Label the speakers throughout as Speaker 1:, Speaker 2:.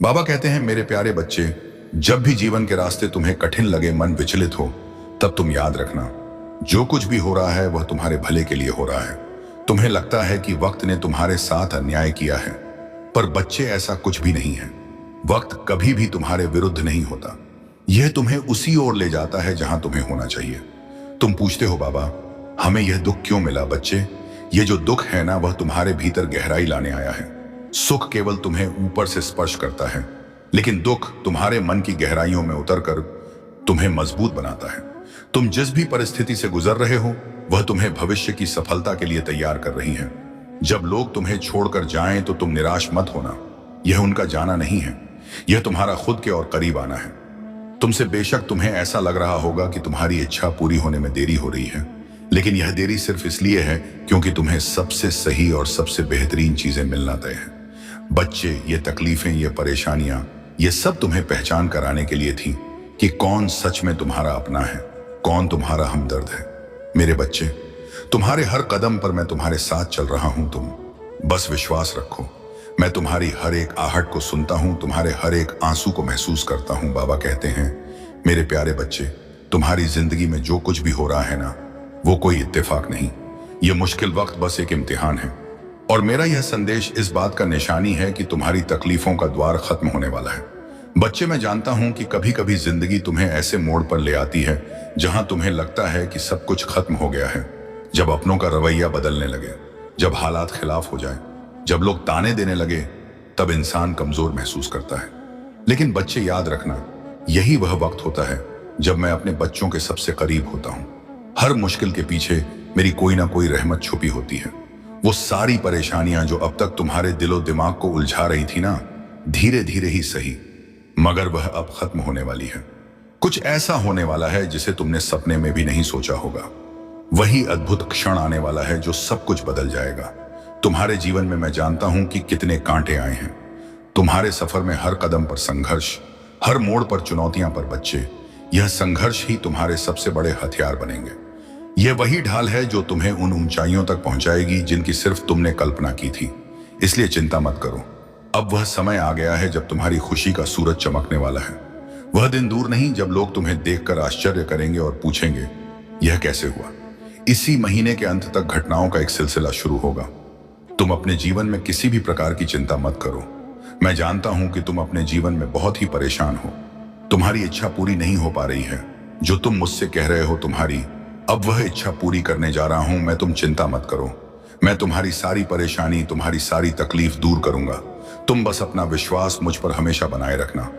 Speaker 1: बाबा कहते हैं, मेरे प्यारे बच्चे, जब भी जीवन के रास्ते तुम्हें कठिन लगे, मन विचलित हो, तब तुम याद रखना, जो कुछ भी हो रहा है वह तुम्हारे भले के लिए हो रहा है। तुम्हें लगता है कि वक्त ने तुम्हारे साथ अन्याय किया है, पर बच्चे ऐसा कुछ भी नहीं है। वक्त कभी भी तुम्हारे विरुद्ध नहीं होता। यह तुम्हें उसी ओर ले जाता है जहां तुम्हें होना चाहिए। तुम पूछते हो, बाबा हमें यह दुख क्यों मिला? बच्चे, ये जो दुख है ना, वह तुम्हारे भीतर गहराई लाने आया है। सुख केवल तुम्हें ऊपर से स्पर्श करता है, लेकिन दुख तुम्हारे मन की गहराइयों में उतरकर तुम्हें मजबूत बनाता है। तुम जिस भी परिस्थिति से गुजर रहे हो, वह तुम्हें भविष्य की सफलता के लिए तैयार कर रही है। जब लोग तुम्हें छोड़कर जाएं तो तुम निराश मत होना। यह उनका जाना नहीं है, यह तुम्हारा खुद के और करीब आना है। तुमसे बेशक तुम्हें ऐसा लग रहा होगा कि तुम्हारी इच्छा पूरी होने में देरी हो रही है, लेकिन यह देरी सिर्फ इसलिए है क्योंकि तुम्हें सबसे सही और सबसे बेहतरीन चीजें मिलना तय है। बच्चे, ये तकलीफें, ये परेशानियां, ये सब तुम्हें पहचान कराने के लिए थी कि कौन सच में तुम्हारा अपना है, कौन तुम्हारा हमदर्द है। मेरे बच्चे, तुम्हारे हर कदम पर मैं तुम्हारे साथ चल रहा हूं। तुम बस विश्वास रखो। मैं तुम्हारी हर एक आहट को सुनता हूं, तुम्हारे हर एक आंसू को महसूस करता हूं। बाबा कहते हैं, मेरे प्यारे बच्चे, तुम्हारी जिंदगी में जो कुछ भी हो रहा है ना, वो कोई इत्तेफाक नहीं। ये मुश्किल वक्त बस एक इम्तिहान है, और मेरा यह संदेश इस बात का निशानी है कि तुम्हारी तकलीफों का द्वार खत्म होने वाला है। बच्चे, मैं जानता हूं कि कभी कभी जिंदगी तुम्हें ऐसे मोड़ पर ले आती है जहां तुम्हें लगता है कि सब कुछ खत्म हो गया है। जब अपनों का रवैया बदलने लगे, जब हालात खिलाफ हो जाए, जब लोग ताने देने लगे, तब इंसान कमजोर महसूस करता है। लेकिन बच्चे, याद रखना, यही वह वक्त होता है जब मैं अपने बच्चों के सबसे करीब होता हूं। हर मुश्किल के पीछे मेरी कोई ना कोई रहमत छुपी होती है। वो सारी परेशानियां जो अब तक तुम्हारे दिलो दिमाग को उलझा रही थी ना, धीरे धीरे ही सही, मगर वह अब खत्म होने वाली है। कुछ ऐसा होने वाला है जिसे तुमने सपने में भी नहीं सोचा होगा। वही अद्भुत क्षण आने वाला है जो सब कुछ बदल जाएगा। तुम्हारे जीवन में मैं जानता हूं कि कितने कांटे आए हैं। तुम्हारे सफर में हर कदम पर संघर्ष, हर मोड़ पर चुनौतियां। पर बच्चे, यह संघर्ष ही तुम्हारे सबसे बड़े हथियार बनेंगे। यह वही ढाल है जो तुम्हें उन ऊंचाइयों तक पहुंचाएगी जिनकी सिर्फ तुमने कल्पना की थी। इसलिए चिंता मत करो। अब वह समय आ गया है जब तुम्हारी खुशी का सूरज चमकने वाला है। वह दिन दूर नहीं जब लोग तुम्हें देखकर आश्चर्य करेंगे और पूछेंगे, यह कैसे हुआ? इसी महीने के अंत तक घटनाओं का एक सिलसिला शुरू होगा। तुम अपने जीवन में किसी भी प्रकार की चिंता मत करो। मैं जानता हूं कि तुम अपने जीवन में बहुत ही परेशान हो। तुम्हारी इच्छा पूरी नहीं हो पा रही है। जो तुम मुझसे कह रहे हो तुम्हारी, अब वह इच्छा पूरी करने जा रहा हूं मैं। तुम चिंता मत करो। मैं तुम्हारी सारी परेशानी, तुम्हारी सारी तकलीफ दूर करूंगा। तुम बस अपना विश्वास मुझ पर हमेशा बनाए रखना।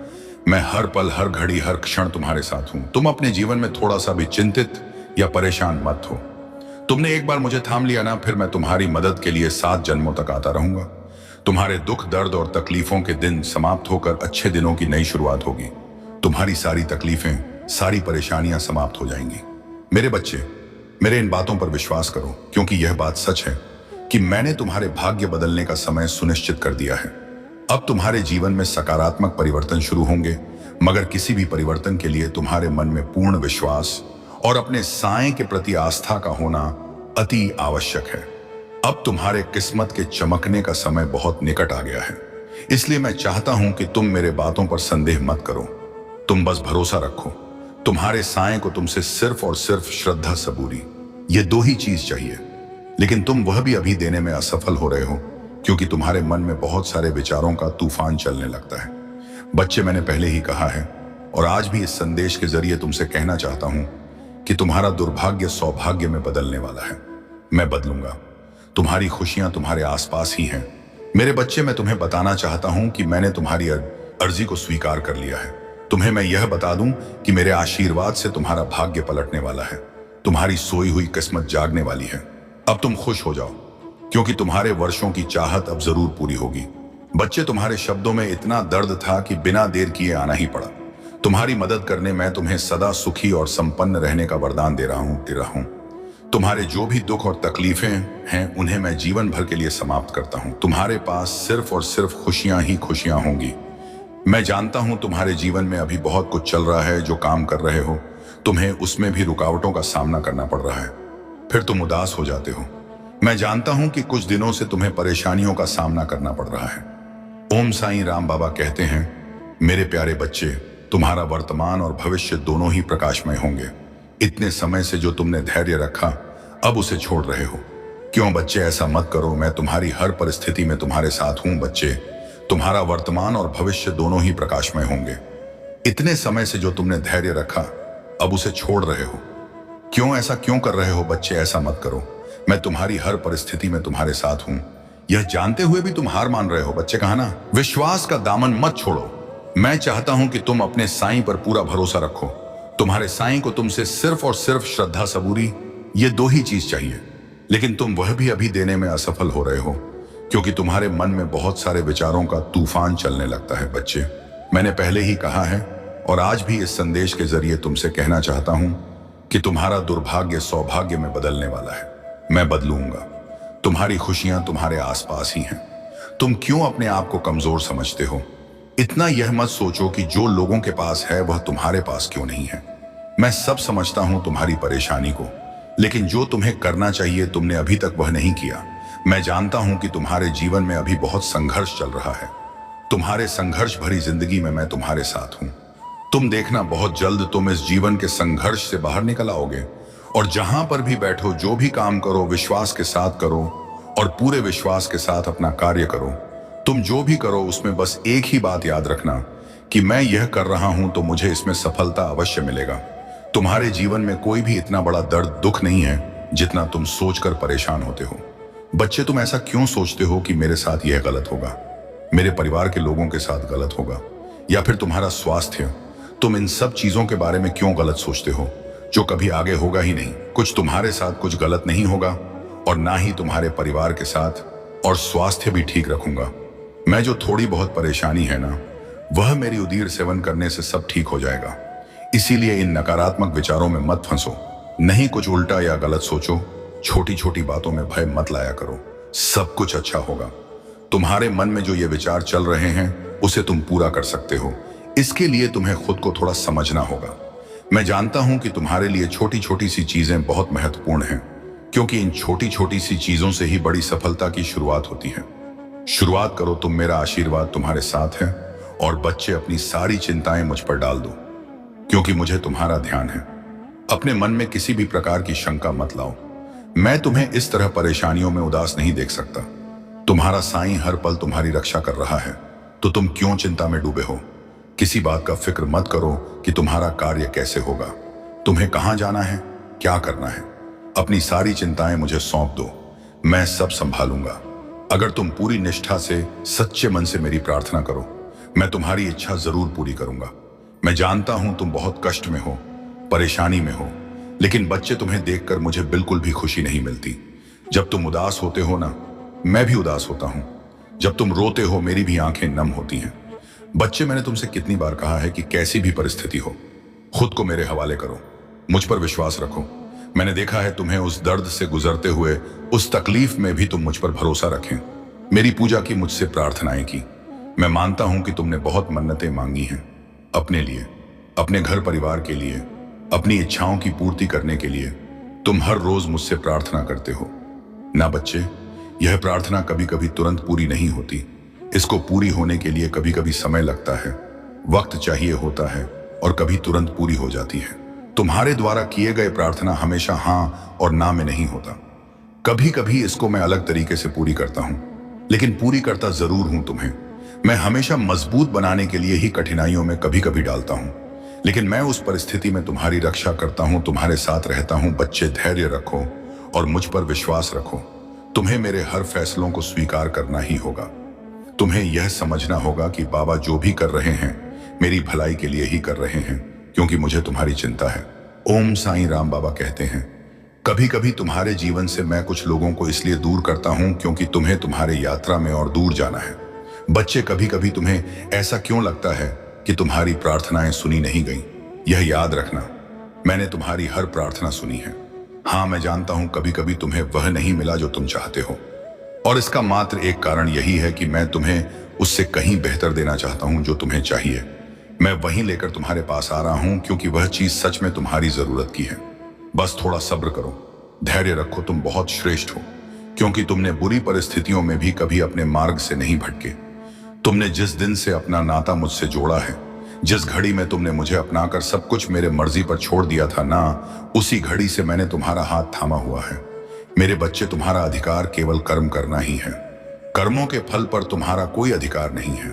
Speaker 1: मैं हर पल, हर घड़ी, हर क्षण तुम्हारे साथ हूं। तुम अपने जीवन में थोड़ा सा भी चिंतित या परेशान मत हो। तुमने एक बार मुझे थाम लिया ना, फिर मैं तुम्हारी मदद के लिए 7 जन्मों तक आता रहूंगा। तुम्हारे दुख, दर्द और तकलीफों के दिन समाप्त होकर अच्छे दिनों की नई शुरुआत होगी। तुम्हारी सारी तकलीफें, सारी परेशानियां समाप्त हो जाएंगी। मेरे बच्चे, मेरे इन बातों पर विश्वास करो, क्योंकि यह बात सच है कि मैंने तुम्हारे भाग्य बदलने का समय सुनिश्चित कर दिया है। अब तुम्हारे जीवन में सकारात्मक परिवर्तन शुरू होंगे, मगर किसी भी परिवर्तन के लिए तुम्हारे मन में पूर्ण विश्वास और अपने साएं के प्रति आस्था का होना अति आवश्यक है। अब तुम्हारे किस्मत के चमकने का समय बहुत निकट आ गया है। इसलिए मैं चाहता हूं कि तुम मेरे बातों पर संदेह मत करो। तुम बस भरोसा रखो। तुम्हारे साएं को तुमसे सिर्फ और सिर्फ श्रद्धा, सबूरी, ये 2 ही चीज चाहिए। लेकिन तुम वह भी अभी देने में असफल हो रहे हो, क्योंकि तुम्हारे मन में बहुत सारे विचारों का तूफान चलने लगता है। बच्चे, मैंने पहले ही कहा है और आज भी इस संदेश के जरिए तुमसे कहना चाहता हूं कि तुम्हारा दुर्भाग्य सौभाग्य में बदलने वाला है। मैं बदलूंगा। तुम्हारी खुशियां तुम्हारे आसपास ही हैं। मेरे बच्चे, मैं तुम्हें बताना चाहता हूं कि मैंने तुम्हारी अर्जी को स्वीकार कर लिया है। तुम्हें मैं यह बता दूं कि मेरे आशीर्वाद से तुम्हारा भाग्य पलटने वाला है। तुम्हारी सोई हुई किस्मत जागने वाली है। अब तुम खुश हो जाओ, क्योंकि तुम्हारे वर्षों की चाहत अब जरूर पूरी होगी। बच्चे, तुम्हारे शब्दों में इतना दर्द था कि बिना देर किए आना ही पड़ा। तुम्हारी मदद करने मैं तुम्हें सदा सुखी और संपन्न रहने का वरदान दे रहा हूं। तुम्हारे जो भी दुख और तकलीफें हैं, उन्हें मैं जीवन भर के लिए समाप्त करता हूं। तुम्हारे पास सिर्फ और सिर्फ खुशियां ही खुशियां होंगी। मैं जानता हूं तुम्हारे जीवन में अभी बहुत कुछ चल रहा है। जो काम कर रहे हो, तुम्हें उसमें भी रुकावटों का सामना करना पड़ रहा है। फिर तुम उदास हो जाते हो। मैं जानता हूं कि कुछ दिनों से तुम्हें परेशानियों का सामना करना पड़ रहा है। ओम साईं राम बाबा कहते हैं, मेरे प्यारे बच्चे, तुम्हारा वर्तमान और भविष्य दोनों ही प्रकाशमय होंगे। इतने समय से जो तुमने धैर्य रखा, अब उसे छोड़ रहे हो। क्यों बच्चे, ऐसा मत करो। मैं तुम्हारी हर परिस्थिति में तुम्हारे साथ हूं बच्चे। तुम्हारा वर्तमान और भविष्य दोनों ही प्रकाशमय होंगे। इतने समय से जो तुमने धैर्य रखा, अब उसे छोड़ रहे हो। क्यों, ऐसा क्यों कर रहे हो बच्चे? ऐसा मत करो। मैं तुम्हारी हर परिस्थिति में तुम्हारे साथ हूं, यह जानते हुए भी तुम हार मान रहे हो बच्चे। कहा ना, विश्वास का दामन मत छोड़ो। मैं चाहता हूं कि तुम अपने साईं पर पूरा भरोसा रखो। तुम्हारे साईं को तुमसे सिर्फ और सिर्फ श्रद्धा, सबूरी, ये दो ही चीज चाहिए। लेकिन तुम वह भी अभी देने में असफल हो रहे हो, क्योंकि तुम्हारे मन में बहुत सारे विचारों का तूफान चलने लगता है बच्चे। मैंने पहले ही कहा है और आज भी इस संदेश के जरिए तुमसे कहना चाहता हूं कि तुम्हारा दुर्भाग्य सौभाग्य में बदलने वाला है। मैं बदलूंगा। तुम्हारी खुशियां तुम्हारे आसपास ही हैं। तुम क्यों अपने आप को कमजोर समझते हो? इतना यह मत सोचो कि जो लोगों के पास है वह तुम्हारे पास क्यों नहीं है। मैं सब समझता हूं तुम्हारी परेशानी को, लेकिन जो तुम्हें करना चाहिए तुमने अभी तक वह नहीं किया। मैं जानता हूं कि तुम्हारे जीवन में अभी बहुत संघर्ष चल रहा है। तुम्हारे संघर्ष भरी जिंदगी में मैं तुम्हारे साथ हूं। तुम देखना, बहुत जल्द तुम इस जीवन के संघर्ष से बाहर निकल आओगे। और जहां पर भी बैठो, जो भी काम करो, विश्वास के साथ करो और पूरे विश्वास के साथ अपना कार्य करो। तुम जो भी करो उसमें बस एक ही बात याद रखना कि मैं यह कर रहा हूं तो मुझे इसमें सफलता अवश्य मिलेगा। तुम्हारे जीवन में कोई भी इतना बड़ा दर्द, दुख नहीं है जितना तुम सोचकर परेशान होते हो। बच्चे, तुम ऐसा क्यों सोचते हो कि मेरे साथ यह गलत होगा, मेरे परिवार के लोगों के साथ गलत होगा, या फिर तुम्हारा स्वास्थ्य? तुम इन सब चीजों के बारे में क्यों गलत सोचते हो, जो कभी आगे होगा ही नहीं? कुछ तुम्हारे साथ कुछ गलत नहीं होगा और ना ही तुम्हारे परिवार के साथ, और स्वास्थ्य भी ठीक रखूंगा। मैं जो थोड़ी बहुत परेशानी है ना, वह मेरी उदीर सेवन करने से सब ठीक हो जाएगा। इसीलिए इन नकारात्मक विचारों में मत फंसो, नहीं कुछ उल्टा या गलत सोचो। छोटी छोटी बातों में भय मत लाया करो, सब कुछ अच्छा होगा। तुम्हारे मन में जो ये विचार चल रहे हैं उसे तुम पूरा कर सकते हो। इसके लिए तुम्हें खुद को थोड़ा समझना होगा। मैं जानता हूं कि तुम्हारे लिए छोटी छोटी सी चीजें बहुत महत्वपूर्ण हैं, क्योंकि इन छोटी छोटी सी चीजों से ही बड़ी सफलता की शुरुआत होती है। शुरुआत करो तुम, मेरा आशीर्वाद तुम्हारे साथ है। और बच्चे, अपनी सारी चिंताएं मुझ पर डाल दो, क्योंकि मुझे तुम्हारा ध्यान है। अपने मन में किसी भी प्रकार की शंका मत लाओ। मैं तुम्हें इस तरह परेशानियों में उदास नहीं देख सकता। तुम्हारा साईं हर पल तुम्हारी रक्षा कर रहा है, तो तुम क्यों चिंता में डूबे हो? किसी बात का फिक्र मत करो कि तुम्हारा कार्य कैसे होगा, तुम्हें कहां जाना है, क्या करना है। अपनी सारी चिंताएं मुझे सौंप दो, मैं सब संभालूंगा। अगर तुम पूरी निष्ठा से, सच्चे मन से मेरी प्रार्थना करो, मैं तुम्हारी इच्छा जरूर पूरी करूंगा। मैं जानता हूं तुम बहुत कष्ट में हो, परेशानी में हो, लेकिन बच्चे, तुम्हें देखकर मुझे बिल्कुल भी खुशी नहीं मिलती। जब तुम उदास होते हो ना, मैं भी उदास होता हूं। जब तुम रोते हो, मेरी भी आंखें नम होती हैं। बच्चे, मैंने तुमसे कितनी बार कहा है कि कैसी भी परिस्थिति हो, खुद को मेरे हवाले करो, मुझ पर विश्वास रखो। मैंने देखा है तुम्हें उस दर्द से गुजरते हुए, उस तकलीफ में भी तुम मुझ पर भरोसा रखें, मेरी पूजा की, मुझसे प्रार्थनाएं की। मैं मानता हूं कि तुमने बहुत मन्नतें मांगी हैं अपने लिए, अपने घर परिवार के लिए, अपनी इच्छाओं की पूर्ति करने के लिए। तुम हर रोज मुझसे प्रार्थना करते हो ना बच्चे। यह प्रार्थना कभी कभी तुरंत पूरी नहीं होती। इसको पूरी होने के लिए कभी कभी समय लगता है, वक्त चाहिए होता है, और कभी तुरंत पूरी हो जाती है। तुम्हारे द्वारा किए गए प्रार्थना हमेशा हाँ और ना में नहीं होता। कभी कभी इसको मैं अलग तरीके से पूरी करता हूं, लेकिन पूरी करता जरूर हूं तुम्हें। मैं हमेशा मजबूत बनाने के लिए ही कठिनाइयों में कभी कभी डालता हूं, लेकिन मैं उस परिस्थिति में तुम्हारी रक्षा करता हूं, तुम्हारे साथ रहता हूं। बच्चे, धैर्य रखो और मुझ पर विश्वास रखो। तुम्हें मेरे हर फैसलों को स्वीकार करना ही होगा। तुम्हें यह समझना होगा कि बाबा जो भी कर रहे हैं मेरी भलाई के लिए ही कर रहे हैं, क्योंकि मुझे तुम्हारी चिंता है। ओम साईं राम बाबा कहते हैं, कभी कभी तुम्हारे जीवन से मैं कुछ लोगों को इसलिए दूर करता हूं क्योंकि तुम्हें तुम्हारे यात्रा में और दूर जाना है। बच्चे, कभी कभी तुम्हें ऐसा क्यों लगता है कि तुम्हारी प्रार्थनाएं सुनी नहीं गई? यह याद रखना, मैंने तुम्हारी हर प्रार्थना सुनी है। हाँ, मैं जानता हूं कभी कभी तुम्हें वह नहीं मिला जो तुम चाहते हो, और इसका मात्र एक कारण यही है कि मैं तुम्हें उससे कहीं बेहतर देना चाहता हूं जो तुम्हें चाहिए। मैं वहीं लेकर तुम्हारे पास आ रहा हूं, क्योंकि वह चीज सच में तुम्हारी जरूरत की है। बस थोड़ा सब्र करो, धैर्य रखो। तुम बहुत श्रेष्ठ हो, क्योंकि तुमने बुरी परिस्थितियों में भी कभी अपने मार्ग से नहीं भटके। तुमने जिस दिन से अपना नाता मुझसे जोड़ा है, जिस घड़ी में तुमने मुझे अपनाकर सब कुछ मेरे मर्जी पर छोड़ दिया था ना, उसी घड़ी से मैंने तुम्हारा हाथ थामा हुआ है। मेरे बच्चे, तुम्हारा अधिकार केवल कर्म करना ही है। कर्मों के फल पर तुम्हारा कोई अधिकार नहीं है।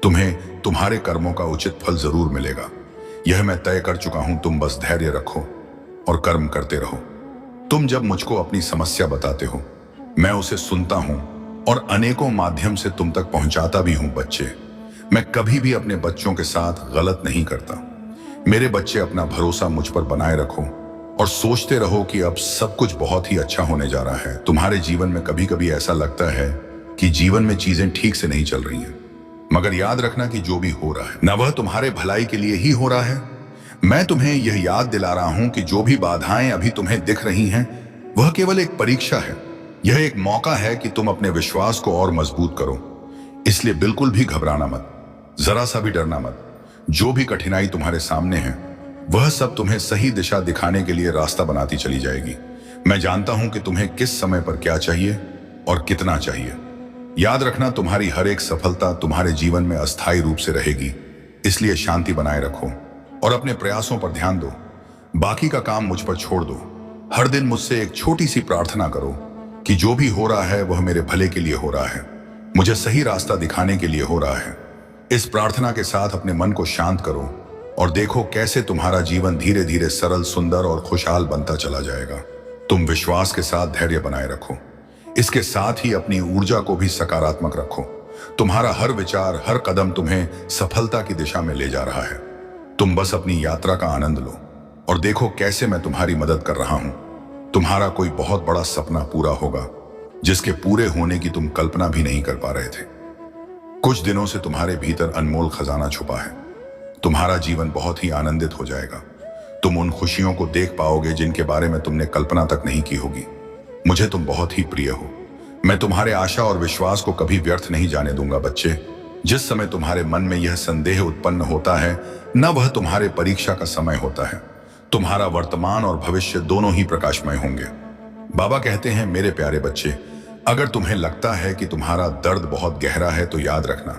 Speaker 1: तुम्हें तुम्हारे कर्मों का उचित फल जरूर मिलेगा, यह मैं तय कर चुका हूं। तुम बस धैर्य रखो और कर्म करते रहो। तुम जब मुझको अपनी समस्या बताते हो, मैं उसे सुनता हूं और अनेकों माध्यम से तुम तक पहुंचाता भी हूं। बच्चे, मैं कभी भी अपने बच्चों के साथ गलत नहीं करता। मेरे बच्चे, अपना भरोसा मुझ पर बनाए रखो और सोचते रहो कि अब सब कुछ बहुत ही अच्छा होने जा रहा है। तुम्हारे जीवन में कभी कभी ऐसा लगता है कि जीवन में चीजें ठीक से नहीं चल रही हैं, मगर याद रखना कि जो भी हो रहा है न वह तुम्हारे भलाई के लिए ही हो रहा है। मैं तुम्हें यह याद दिला रहा हूं कि जो भी बाधाएं अभी तुम्हें दिख रही हैं, वह केवल एक परीक्षा है। यह एक मौका है कि तुम अपने विश्वास को और मजबूत करो। इसलिए बिल्कुल भी घबराना मत, जरा सा भी डरना मत। जो भी कठिनाई तुम्हारे सामने है, वह सब तुम्हें सही दिशा दिखाने के लिए रास्ता बनाती चली जाएगी। मैं जानता हूं कि तुम्हें किस समय पर क्या चाहिए और कितना चाहिए। याद रखना, तुम्हारी हर एक सफलता तुम्हारे जीवन में अस्थायी रूप से रहेगी। इसलिए शांति बनाए रखो और अपने प्रयासों पर ध्यान दो। बाकी का काम मुझ पर छोड़ दो। हर दिन मुझसे एक छोटी सी प्रार्थना करो कि जो भी हो रहा है वह मेरे भले के लिए हो रहा है, मुझे सही रास्ता दिखाने के लिए हो रहा है। इस प्रार्थना के साथ अपने मन को शांत करो और देखो कैसे तुम्हारा जीवन धीरे धीरे सरल, सुंदर और खुशहाल बनता चला जाएगा। तुम विश्वास के साथ धैर्य बनाए रखो। इसके साथ ही अपनी ऊर्जा को भी सकारात्मक रखो। तुम्हारा हर विचार, हर कदम तुम्हें सफलता की दिशा में ले जा रहा है। तुम बस अपनी यात्रा का आनंद लो और देखो कैसे मैं तुम्हारी मदद कर रहा हूं। तुम्हारा कोई बहुत बड़ा सपना पूरा होगा, जिसके पूरे होने की तुम कल्पना भी नहीं कर पा रहे थे। कुछ दिनों से तुम्हारे भीतर अनमोल खजाना छुपा है। तुम्हारा जीवन बहुत ही आनंदित हो जाएगा। तुम उन खुशियों को देख पाओगे जिनके बारे में तुमने कल्पना तक नहीं की होगी। मुझे तुम बहुत ही प्रिय हो। मैं तुम्हारे आशा और विश्वास को कभी व्यर्थ नहीं जाने दूंगा। बच्चे, जिस समय तुम्हारे मन में यह संदेह उत्पन्न होता है, न वह तुम्हारे परीक्षा का समय होता है। तुम्हारा वर्तमान और भविष्य दोनों ही प्रकाशमय होंगे। बाबा कहते हैं, मेरे प्यारे बच्चे, अगर तुम्हें लगता है कि तुम्हारा दर्द बहुत गहरा है, तो याद रखना,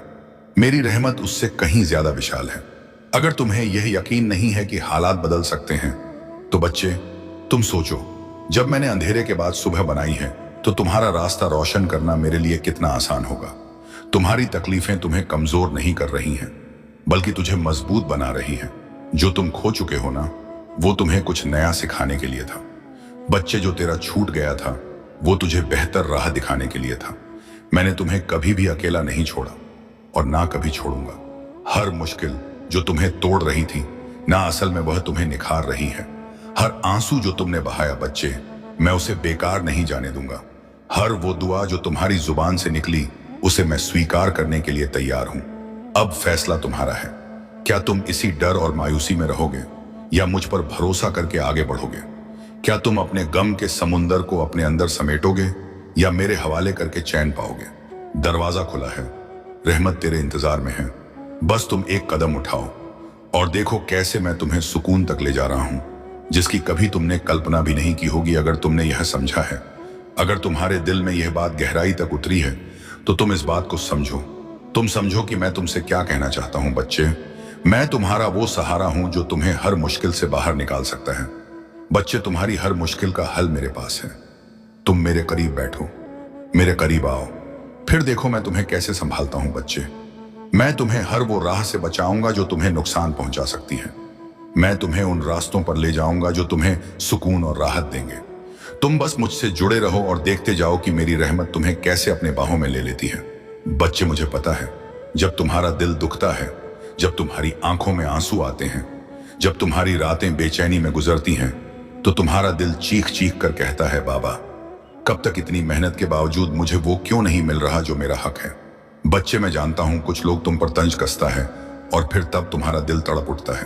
Speaker 1: मेरी रहमत उससे कहीं ज्यादा विशाल है। अगर तुम्हें यह यकीन नहीं है कि हालात बदल सकते हैं, तो बच्चे, तुम सोचो, जब मैंने अंधेरे के बाद सुबह बनाई है, तो तुम्हारा रास्ता रोशन करना मेरे लिए कितना आसान होगा। तुम्हारी तकलीफें तुम्हें कमजोर नहीं कर रही हैं, बल्कि तुझे मजबूत बना रही हैं। जो तुम खो चुके हो ना, वो तुम्हें कुछ नया सिखाने के लिए था। बच्चे, जो तेरा छूट गया था, वो तुझे बेहतर राह दिखाने के लिए था। मैंने तुम्हें कभी भी अकेला नहीं छोड़ा और ना कभी छोड़ूंगा। हर मुश्किल जो तुम्हें तोड़ रही थी ना, असल में वह तुम्हें निखार रही है। हर आंसू जो तुमने बहाया बच्चे, मैं उसे बेकार नहीं जाने दूंगा। हर वो दुआ जो तुम्हारी जुबान से निकली, उसे मैं स्वीकार करने के लिए तैयार हूं। अब फैसला तुम्हारा है। क्या तुम इसी डर और मायूसी में रहोगे या मुझ पर भरोसा करके आगे बढ़ोगे? क्या तुम अपने गम के समुंदर को अपने अंदर समेटोगे या मेरे हवाले करके चैन पाओगे? दरवाजा खुला है, रहमत तेरे इंतजार में है। बस तुम एक कदम उठाओ और देखो कैसे मैं तुम्हें सुकून तक ले जा रहा हूं, जिसकी कभी तुमने कल्पना भी नहीं की होगी। अगर तुमने यह समझा है, अगर तुम्हारे दिल में यह बात गहराई तक उतरी है, तो तुम इस बात को समझो। तुम समझो कि मैं तुमसे क्या कहना चाहता हूं। बच्चे, मैं तुम्हारा वो सहारा हूं जो तुम्हें हर मुश्किल से बाहर निकाल सकता है। बच्चे, तुम्हारी हर मुश्किल का हल मेरे पास है। तुम मेरे करीब बैठो, मेरे करीब आओ, फिर देखो मैं तुम्हें कैसे संभालता हूं। बच्चे, मैं तुम्हें हर वो राह से बचाऊंगा जो तुम्हें नुकसान पहुंचा सकती है। मैं तुम्हें उन रास्तों पर ले जाऊंगा जो तुम्हें सुकून और राहत देंगे। तुम बस मुझसे जुड़े रहो और देखते जाओ कि मेरी रहमत तुम्हें कैसे अपने बाहों में ले लेती है। बच्चे, मुझे पता है, जब तुम्हारा दिल दुखता है, जब तुम्हारी आंखों में आंसू आते हैं, जब तुम्हारी रातें बेचैनी में गुजरती हैं, तो तुम्हारा दिल चीख चीख कर कहता है, बाबा, कब तक इतनी मेहनत के बावजूद मुझे वो क्यों नहीं मिल रहा जो मेरा हक है। बच्चे, मैं जानता हूं कुछ लोग तुम पर तंज कसता है और फिर तब तुम्हारा दिल तड़प उठता है।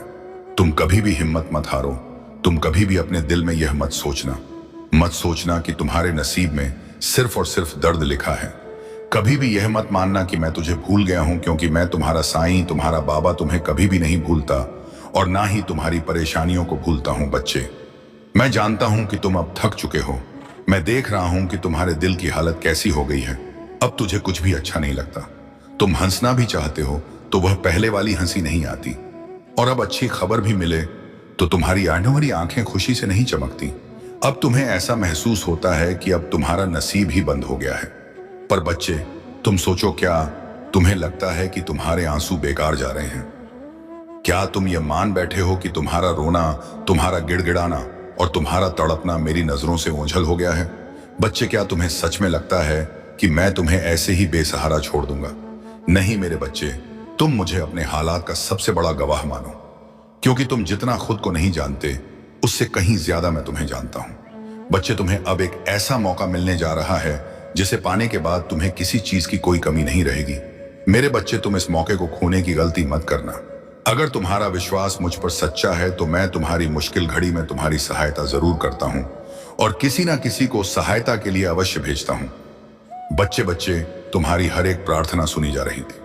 Speaker 1: तुम कभी भी हिम्मत मत हारो। तुम कभी भी अपने दिल में यह मत सोचना कि तुम्हारे नसीब में सिर्फ और सिर्फ दर्द लिखा है। कभी भी यह मत मानना कि मैं तुझे भूल गया हूं, क्योंकि मैं तुम्हारा साईं, तुम्हारा बाबा तुम्हें कभी भी नहीं भूलता और ना ही तुम्हारी परेशानियों को भूलता हूं। बच्चे, मैं जानता हूं कि तुम अब थक चुके हो। मैं देख रहा हूं कि तुम्हारे दिल की हालत कैसी हो गई है। अब तुझे कुछ भी अच्छा नहीं लगता। तुम हंसना भी चाहते हो तो वह पहले वाली हंसी नहीं आती, और अब अच्छी खबर भी मिले तो तुम्हारी आने वाली आंखें खुशी से नहीं चमकती। अब तुम्हें ऐसा महसूस होता है कि अब तुम्हारा नसीब ही बंद हो गया है। पर बच्चे, तुम सोचो, क्या तुम्हें लगता है कि तुम्हारे आंसू बेकार जा रहे हैं? क्या तुम ये मान बैठे हो कि तुम्हारा रोना, तुम्हारा गिड़गिड़ाना और तुम्हारा तड़पना मेरी नजरों से ओझल हो गया है? बच्चे, क्या तुम्हें सच में लगता है कि मैं तुम्हें ऐसे ही बेसहारा छोड़ दूंगा? नहीं मेरे बच्चे, तुम मुझे अपने हालात का सबसे बड़ा गवाह मानो, क्योंकि तुम जितना खुद को नहीं जानते उससे कहीं ज्यादा मैं तुम्हें जानता हूं। बच्चे, तुम्हें अब एक ऐसा मौका मिलने जा रहा है जिसे पाने के बाद तुम्हें किसी चीज की कोई कमी नहीं रहेगी। मेरे बच्चे, तुम इस मौके को खोने की गलती मत करना। अगर तुम्हारा विश्वास मुझ पर सच्चा है तो मैं तुम्हारी मुश्किल घड़ी में तुम्हारी सहायता जरूर करता हूं और किसी ना किसी को सहायता के लिए अवश्य भेजता हूं। बच्चे, तुम्हारी हर एक प्रार्थना सुनी जा रही थी।